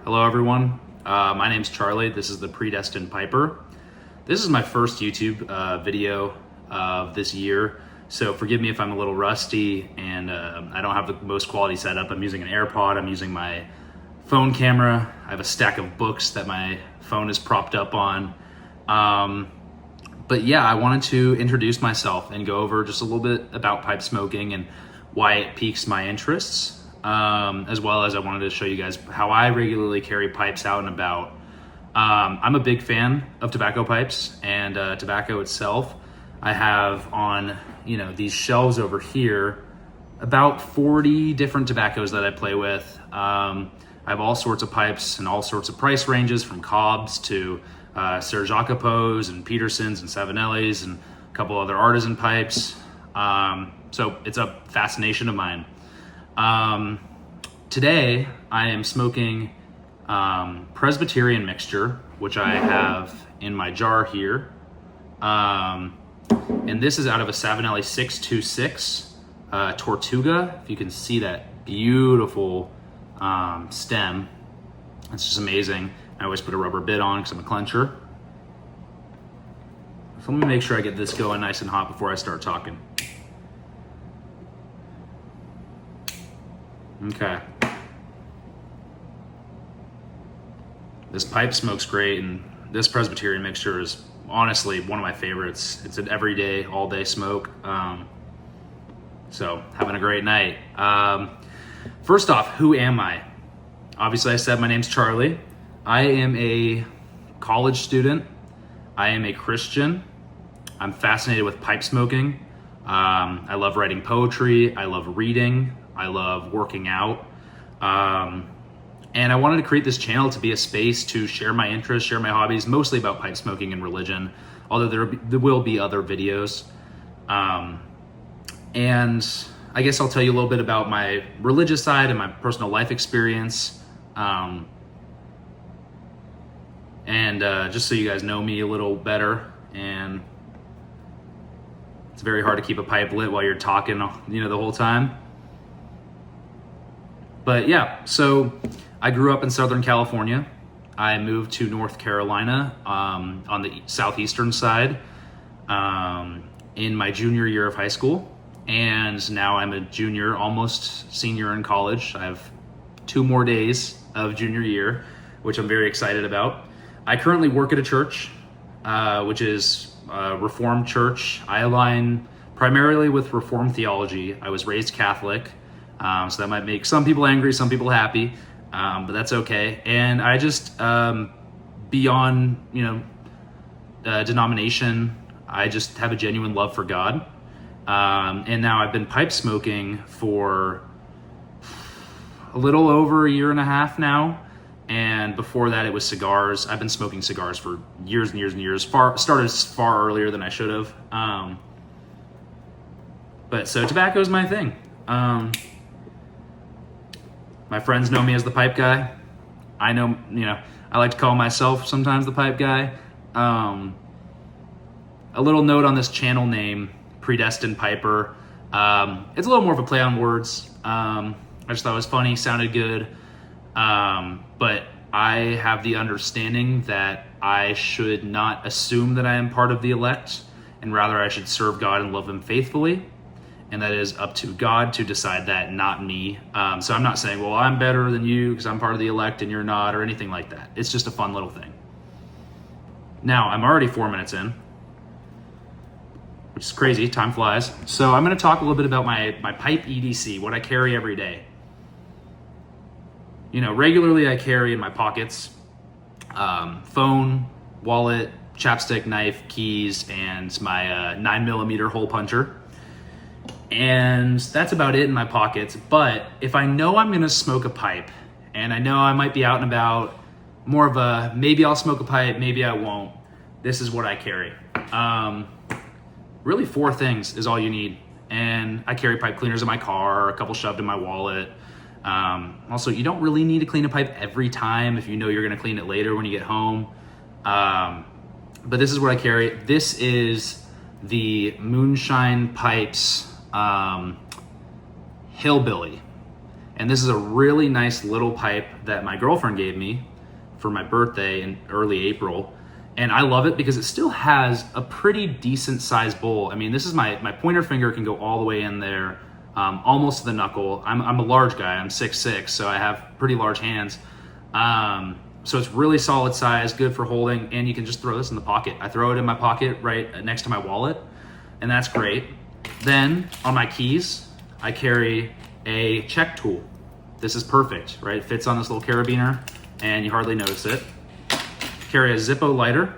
Hello everyone, my name's Charlie. This is the Predestined Piper. This is my first YouTube video of this year, so forgive me if I'm a little rusty and I don't have the most quality setup. I'm using an AirPod, I'm using my phone camera, I have a stack of books that my phone is propped up on. But yeah, I wanted to introduce myself and go over just a little bit about pipe smoking and why it piques my interests. As well as I wanted to show you guys how I regularly carry pipes out and about. I'm a big fan of tobacco pipes and tobacco itself. I have on these shelves over here about 40 different tobaccos that I play with. I have all sorts of pipes and all sorts of price ranges, from Cobbs to Ser Jacopos and Petersons and Savinellis and a couple other artisan pipes. So it's a fascination of mine. Today I am smoking Presbyterian mixture, which I have in my jar here. And this is out of a Savinelli 626 Tortuga. If you can see that beautiful stem, it's just amazing. I always put a rubber bit on because I'm a clencher. So let me make sure I get this going nice and hot before I start talking. Okay. This pipe smokes great, and this Presbyterian mixture is honestly one of my favorites. It's an everyday, all day smoke. So having a great night. First off, who am I? Obviously I said my name's Charlie. I am a college student. I am a Christian. I'm fascinated with pipe smoking. I love writing poetry. I love reading. I love working out. And I wanted to create this channel to be a space to share my interests, share my hobbies, mostly about pipe smoking and religion, although there will be other videos. And I guess I'll tell you a little bit about my religious side and my personal life experience. Just so you guys know me a little better. And it's very hard to keep a pipe lit while you're talking, the whole time. But yeah, so I grew up in Southern California. I moved to North Carolina on the southeastern side in my junior year of high school. And now I'm a junior, almost senior in college. I have 2 more days of junior year, which I'm very excited about. I currently work at a church, which is a Reformed church. I align primarily with Reformed theology. I was raised Catholic. So that might make some people angry, some people happy, but that's okay. And I just, beyond, denomination, I just have a genuine love for God. And now I've been pipe smoking for a little over 1.5 years now. And before that, it was cigars. I've been smoking cigars for years and years and years. Started far earlier than I should have. But so tobacco is my thing. My friends know me as the pipe guy. I know, I like to call myself sometimes the pipe guy. A little note on this channel name, Predestined Piper. It's a little more of a play on words. I just thought it was funny, sounded good. But I have the understanding that I should not assume that I am part of the elect, and rather I should serve God and love Him faithfully. And that is up to God to decide that, not me. So I'm not saying, well, I'm better than you because I'm part of the elect and you're not, or anything like that. It's just a fun little thing. Now, I'm already 4 minutes in, which is crazy. Time flies. So I'm going to talk a little bit about my pipe EDC, what I carry every day. Regularly I carry in my pockets phone, wallet, chapstick, knife, keys, and my 9mm hole puncher. And that's about it in my pockets. But if I know I'm gonna smoke a pipe, and I know I might be out and about, more of a maybe I'll smoke a pipe, maybe I won't, this is what I carry. Really 4 things is all you need. And I carry pipe cleaners in my car, a couple shoved in my wallet. Also, you don't really need to clean a pipe every time if you know you're gonna clean it later when you get home. But this is what I carry. This is the Moonshine Pipes Hillbilly. And this is a really nice little pipe that my girlfriend gave me for my birthday in early April. And I love it because it still has a pretty decent sized bowl. I mean, this is my pointer finger can go all the way in there, almost to the knuckle. I'm a large guy, I'm 6'6", so I have pretty large hands. So it's really solid size, good for holding, and you can just throw this in the pocket. I throw it in my pocket right next to my wallet, and that's great. Then on my keys, I carry a check tool. This is perfect, right? It fits on this little carabiner, and you hardly notice it. Carry a Zippo lighter,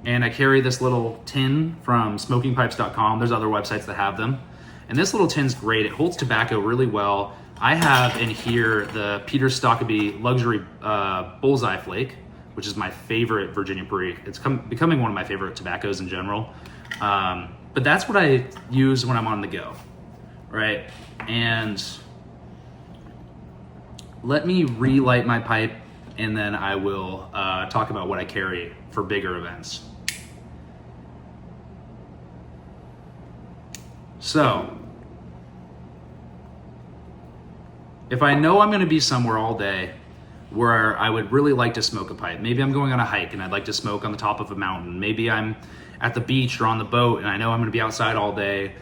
and I carry this little tin from smokingpipes.com. There's other websites that have them. And this little tin's great. It holds tobacco really well. I have in here the Peter Stokkebye Luxury Bullseye Flake, which is my favorite Virginia Perique. It's becoming one of my favorite tobaccos in general. But that's what I use when I'm on the go, right? And let me relight my pipe, and then I will talk about what I carry for bigger events. So, if I know I'm going to be somewhere all day where I would really like to smoke a pipe, maybe I'm going on a hike and I'd like to smoke on the top of a mountain, maybe I'm at the beach or on the boat and I know I'm going to be outside all day,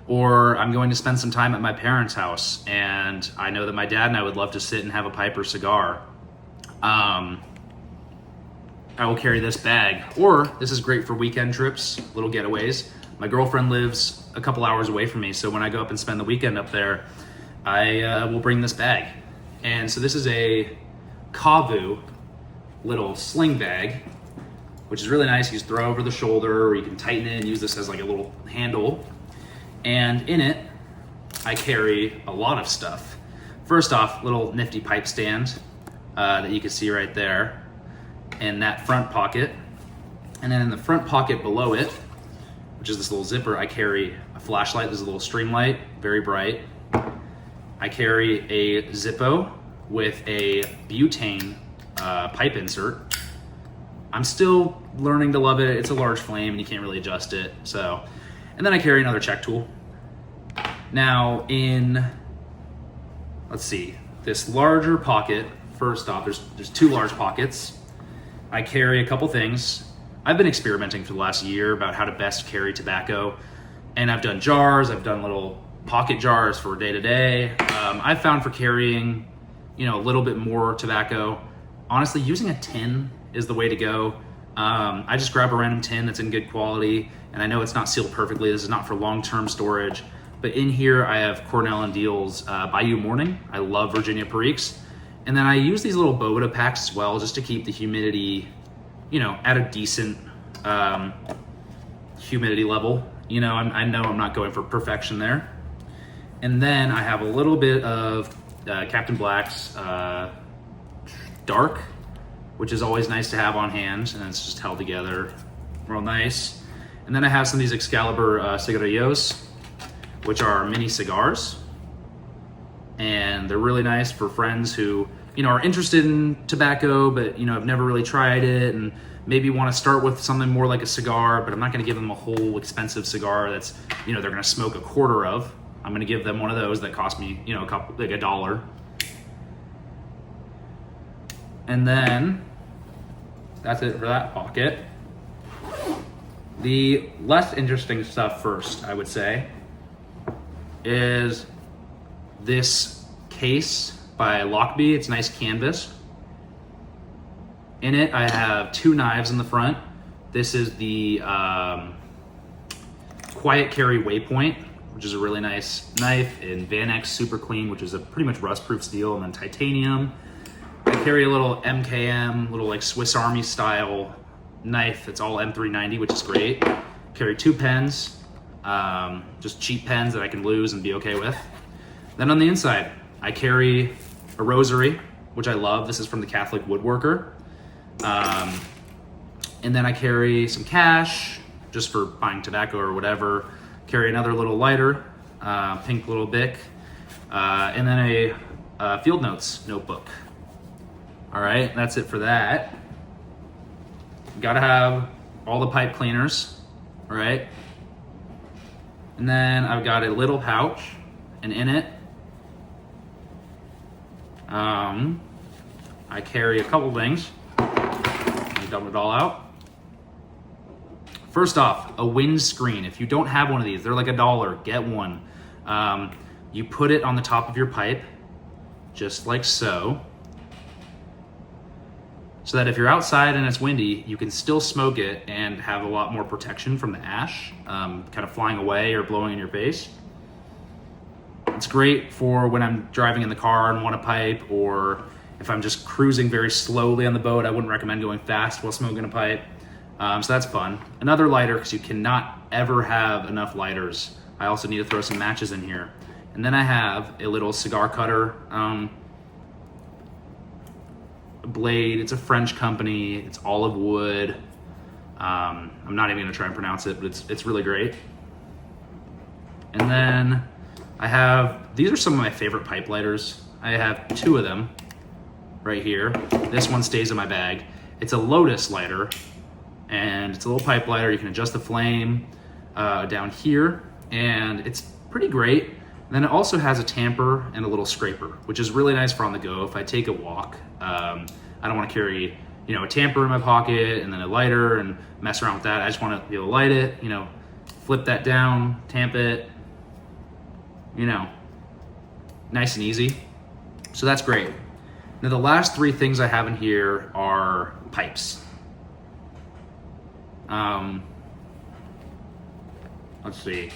or I'm going to spend some time at my parents' house and I know that my dad and I would love to sit and have a pipe or cigar, I will carry this bag. Or this is great for weekend trips, little getaways. My girlfriend lives a couple hours away from me, so when I go up and spend the weekend up there, I will bring this bag. And so this is a Kavu little sling bag, which is really nice. You just throw over the shoulder, or you can tighten it and use this as like a little handle. And in it, I carry a lot of stuff. First off, little nifty pipe stand that you can see right there in that front pocket. And then in the front pocket below it, which is this little zipper, I carry a flashlight. This is a little string light, very bright. I carry a Zippo with a butane pipe insert. I'm still learning to love it. It's a large flame and you can't really adjust it. So, and then I carry another check tool. Now in, let's see, this larger pocket, first off, there's two large pockets. I carry a couple things. I've been experimenting for the last year about how to best carry tobacco, and I've done jars, I've done little pocket jars for day to day. I've found for carrying, a little bit more tobacco, honestly, using a tin is the way to go. I just grab a random tin that's in good quality, and I know it's not sealed perfectly. This is not for long-term storage, but in here I have Cornell and Deal's Bayou Morning. I love Virginia Periques, and then I use these little Boveda packs as well, just to keep the humidity at a decent humidity level. I know I'm not going for perfection there. And then I have a little bit of Captain Black's Dark, which is always nice to have on hand, and it's just held together real nice. And then I have some of these Excalibur cigarillos, which are mini cigars. And they're really nice for friends who are interested in tobacco, but have never really tried it, and maybe want to start with something more like a cigar, but I'm not going to give them a whole expensive cigar that's they're going to smoke a quarter of. I'm going to give them one of those that cost me a couple, like $1. And then that's it for that pocket. The less interesting stuff first, I would say, is this case by Lockbee. It's nice canvas. In it, I have two knives in the front. This is the Quiet Carry Waypoint, which is a really nice knife, and Vanex Super Clean, which is a pretty much rust-proof steel, and then titanium. I carry a little MKM, little like Swiss Army style knife that's all M390, which is great. Carry two pens, just cheap pens that I can lose and be okay with. Then on the inside, I carry a rosary, which I love. This is from the Catholic Woodworker. And then I carry some cash just for buying tobacco or whatever. Carry another little lighter, pink little Bic, and then a field notes notebook. All right, that's it for that. Gotta have all the pipe cleaners, all right? And then I've got a little pouch, and in it I carry a couple things. Let me dump it all out. First off, a windscreen. If you don't have one of these, they're like $1, get one. You put it on the top of your pipe, just like so that if you're outside and it's windy, you can still smoke it and have a lot more protection from the ash, kind of flying away or blowing in your face. It's great for when I'm driving in the car and want to pipe, or if I'm just cruising very slowly on the boat. I wouldn't recommend going fast while smoking a pipe. So that's fun. Another lighter, because you cannot ever have enough lighters. I also need to throw some matches in here. And then I have a little cigar cutter blade. It's a French company. It's olive wood. I'm not even gonna try and pronounce it, but it's really great. And then I have, these are some of my favorite pipe lighters. I have 2 of them right here. This one stays in my bag. It's a Lotus lighter, and it's a little pipe lighter. You can adjust the flame down here, and it's pretty great. And then it also has a tamper and a little scraper, which is really nice for on the go. If I take a walk, I don't want to carry, a tamper in my pocket and then a lighter and mess around with that. I just want to be able to light it, flip that down, tamp it, nice and easy. So that's great. Now the last 3 things I have in here are pipes. Let's see.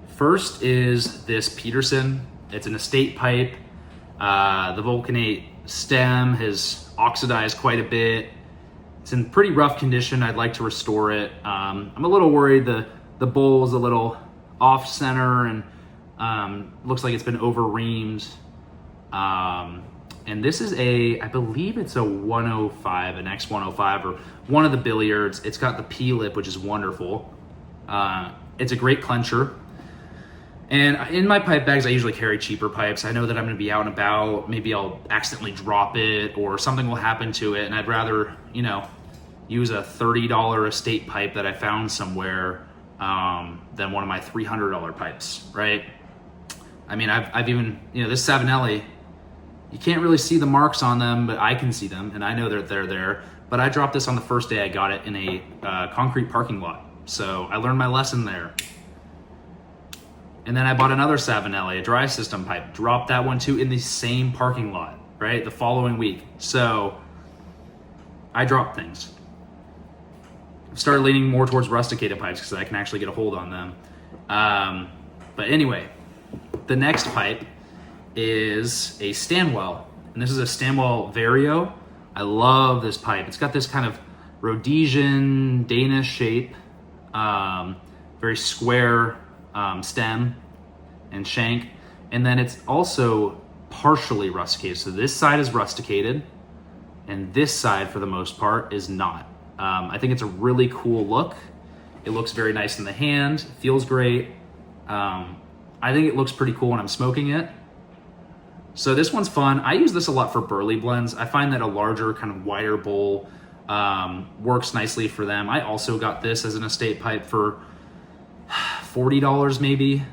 First is this Peterson. It's an estate pipe. The Vulcanate stem has oxidized quite a bit. It's in pretty rough condition. I'd like to restore it. I'm a little worried the bowl is a little off center and looks like it's been over reamed. And this is I believe it's a 105, an X105, or one of the billiards. It's got the P-lip, which is wonderful. It's a great clencher. And in my pipe bags, I usually carry cheaper pipes. I know that I'm gonna be out and about. Maybe I'll accidentally drop it or something will happen to it. And I'd rather, use a $30 estate pipe that I found somewhere than one of my $300 pipes, right? I mean, I've even, this Savinelli, you can't really see the marks on them, but I can see them and I know that they're there. But I dropped this on the first day I got it in a concrete parking lot. So I learned my lesson there. And then I bought another Savinelli, a dry system pipe, dropped that one too in the same parking lot, right? The following week. So I dropped things. I've started leaning more towards rusticated pipes because I can actually get a hold on them. But anyway, the next pipe is a Stanwell. And this is a Stanwell Vario. I love this pipe. It's got this kind of Rhodesian Danish shape, very square stem and shank, and then it's also partially rusticated. So this side is rusticated and this side for the most part is not. I think it's a really cool look. It looks very nice in the hand, feels great. I think it looks pretty cool when I'm smoking it. So this one's fun. I use this a lot for burley blends. I find that a larger kind of wider bowl works nicely for them. I also got this as an estate pipe for $40 maybe.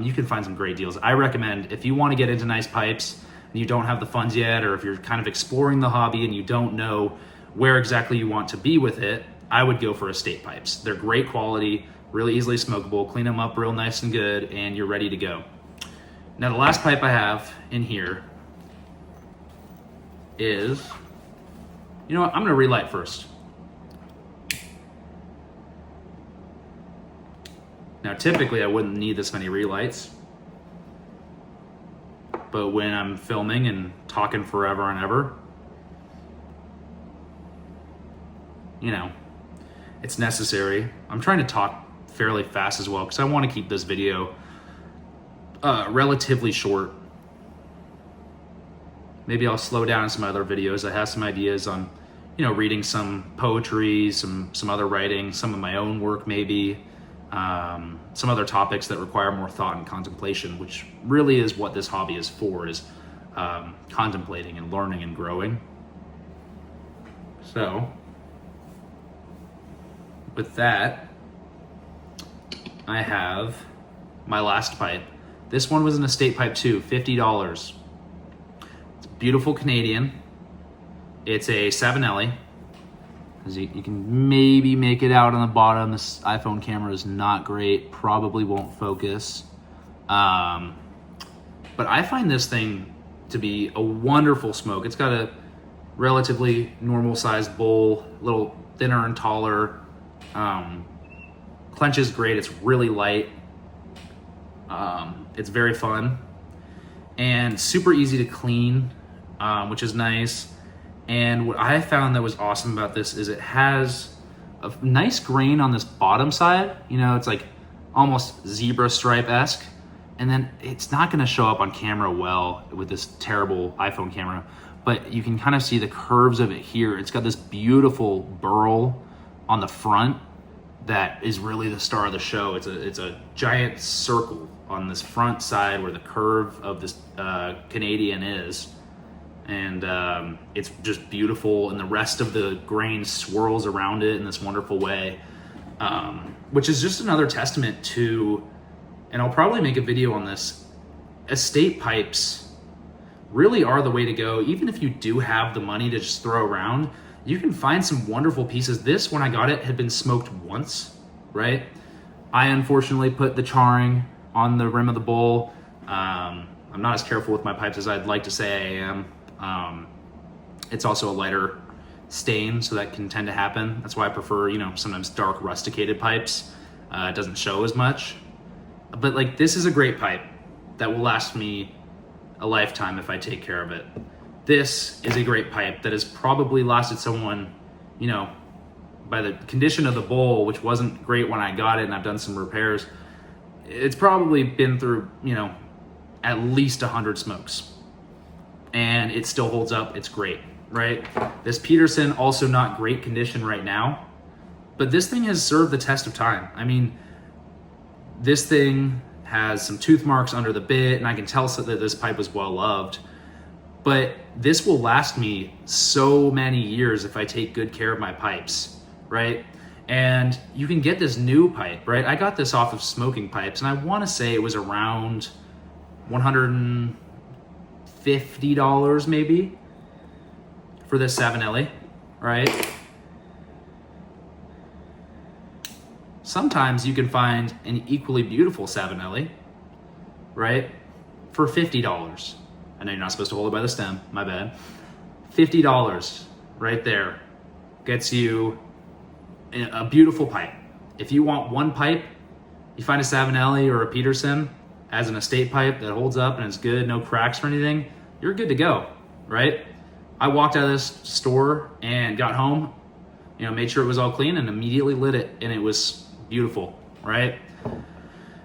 You can find some great deals. I recommend, if you want to get into nice pipes and you don't have the funds yet, or if you're kind of exploring the hobby and you don't know where exactly you want to be with it, I would go for estate pipes. They're great quality, really easily smokable, clean them up real nice and good, and you're ready to go. Now the last pipe I have in here is, I'm gonna relight first. Now, typically I wouldn't need this many relights, but when I'm filming and talking forever and ever, it's necessary. I'm trying to talk fairly fast as well because I want to keep this video relatively short. Maybe I'll slow down in some other videos. I have some ideas on, reading some poetry, some other writing, some of my own work maybe. Some other topics that require more thought and contemplation, which really is what this hobby is for, is contemplating and learning and growing. So, with that, I have my last pipe. This one was an estate pipe too, $50. beautiful Canadian. It's a Savinelli. As you can maybe make it out on the bottom. This iPhone camera is not great. Probably won't focus. But I find this thing to be a wonderful smoke. It's got a relatively normal sized bowl, a little thinner and taller. Clenches great. It's really light. It's very fun and super easy to clean, which is nice. And what I found that was awesome about this is it has a nice grain on this bottom side. You know, it's like almost zebra stripe-esque. And then it's not gonna show up on camera well with this terrible iPhone camera, but you can kind of see the curves of it here. It's got this beautiful burl on the front that is really the star of the show. It's a giant circle on this front side where the curve of this Canadian is. And it's just beautiful, and the rest of the grain swirls around it in this wonderful way, which is just another testament to, and I'll probably make a video on this, estate pipes really are the way to go. Even if you do have the money to just throw around, you can find some wonderful pieces. This, when I got it, had been smoked once, right? I unfortunately put the charring on the rim of the bowl. I'm not as careful with my pipes as I'd like to say I am. It's also a lighter stain, so that can tend to happen. That's why I prefer, you know, sometimes dark rusticated pipes. It doesn't show as much. But like, this is a great pipe that will last me a lifetime if I take care of it. This is a great pipe that has probably lasted someone, you know, by the condition of the bowl, which wasn't great when I got it, and I've done some repairs, it's probably been through, you know, at least 100 smokes. And it still holds up. It's great, right? This Peterson, also not great condition right now, but this thing has served the test of time. I mean, this thing has some tooth marks under the bit, and I can tell that this pipe was well loved, but this will last me so many years if I take good care of my pipes, right? And you can get this new pipe, right? I got this off of Smoking Pipes, and I want to say it was around $150 maybe for this Savinelli, right? Sometimes you can find an equally beautiful Savinelli, right, for $50. I know you're not supposed to hold it by the stem, my bad. $50 right there gets you a beautiful pipe. If you want one pipe, you find a Savinelli or a Peterson as an estate pipe that holds up and is good, no cracks or anything, you're good to go, right? I walked out of this store and got home, you know, made sure it was all clean and immediately lit it, and it was beautiful, right?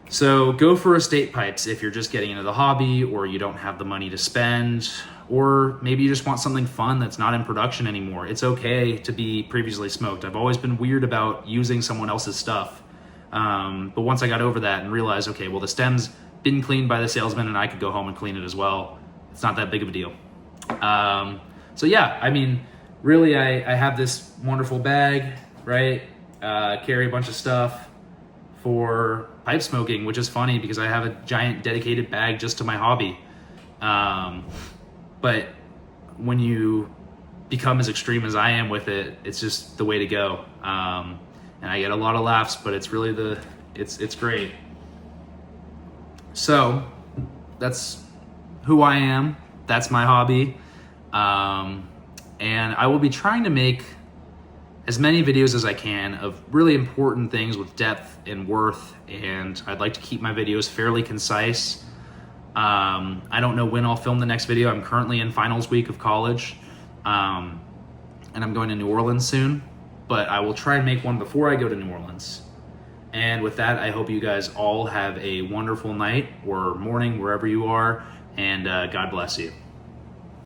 So go for estate pipes if you're just getting into the hobby, or you don't have the money to spend, or maybe you just want something fun that's not in production anymore. It's okay to be previously smoked. I've always been weird about using someone else's stuff. But once I got over that and realized, okay, well, the stem's been cleaned by the salesman and I could go home and clean it as well, it's not that big of a deal. So yeah, I mean, really, I have this wonderful bag, right? Carry a bunch of stuff for pipe smoking, which is funny because I have a giant dedicated bag just to my hobby. But when you become as extreme as I am with it, it's just the way to go. And I get a lot of laughs, but it's really it's great. So that's who I am. That's my hobby. And I will be trying to make as many videos as I can of really important things with depth and worth, and I'd like to keep my videos fairly concise. I don't know when I'll film the next video. I'm currently in finals week of college, and I'm going to New Orleans soon, but I will try and make one before I go to New Orleans. And with that, I hope you guys all have a wonderful night or morning wherever you are, and God bless you.